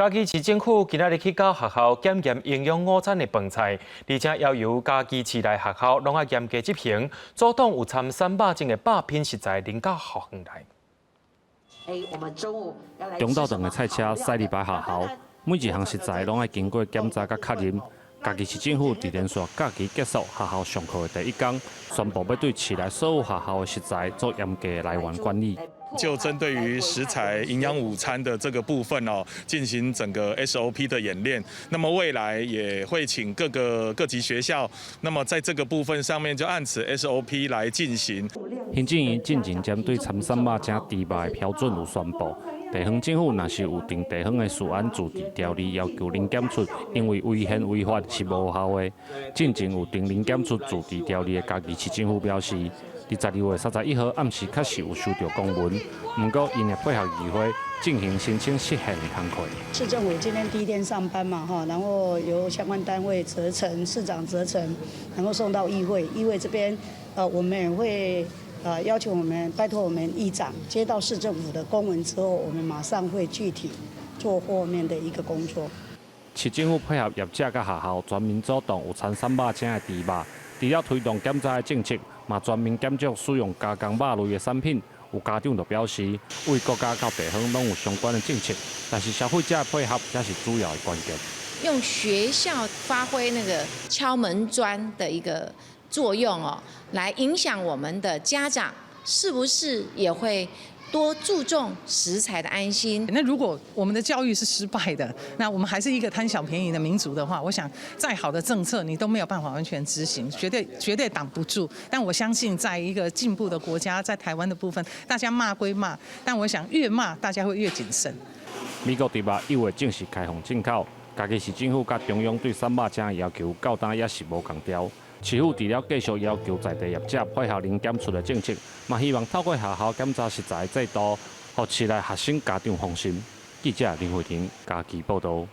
嘉义市政府今日去到学校检验营养午餐的饭菜，而且要由嘉义市内学校拢要严格执行，阻挡有掺3肉精的百品食材拎到学校内。中道等的菜车驶入来学校，每一项食材拢要经过检查甲确认。嘉义市政府伫连续假期结束学校上课的第一天，宣布要对市内所有学校的食材做严格的来源管理。就针对于食材营养午餐的这个部分进行整个 SOP 的演练。那么未来也会请各级学校，那么在这个部分上面就按此 SOP 来进行。行政院进前针对掺3肉精猪肉的标准有宣布，地方政府若是有定地方的食安自治条例要求零检出，因为违宪违法是无效的。进前有定零检出自治条例的嘉义市政府表示。12月31号暗时确实有收到公文，不过因会配合议会进行申请实现的工作。市政府今天第一天上班嘛，然后由相关单位责成市长责成，然后送到议会，议会这边我们也会要求拜托我们议长接到市政府的公文之后，我们马上会具体做后面的一个工作。市政府配合业者甲学校全面阻挡有掺3肉精的猪肉，除了推动检查的政策。嘛，全面检测使用加工肉类的产品，有家长就表示，为国家到地方拢有相关的政策，但是消费者的配合才是主要的关键。用学校发挥那个敲门砖的一个作用来影响我们的家长，是不是也会？多注重食材的安心。那如果我们的教育是失败的，那我们还是一个贪小便宜的民族的话，我想再好的政策你都没有办法完全执行，绝对挡不住。但我相信，在一个进步的国家，在台湾的部分，大家骂归骂，但我想越骂大家会越谨慎。美国猪肉1月正式开放进口，嘉义市政府甲中央对3肉精的要求到今也是无共调。市府除了继续要求在地业者配合零检出的政策，嘛希望透过学校检查食材制度，让市内学生家长放心。记者林慧婷嘉义报道。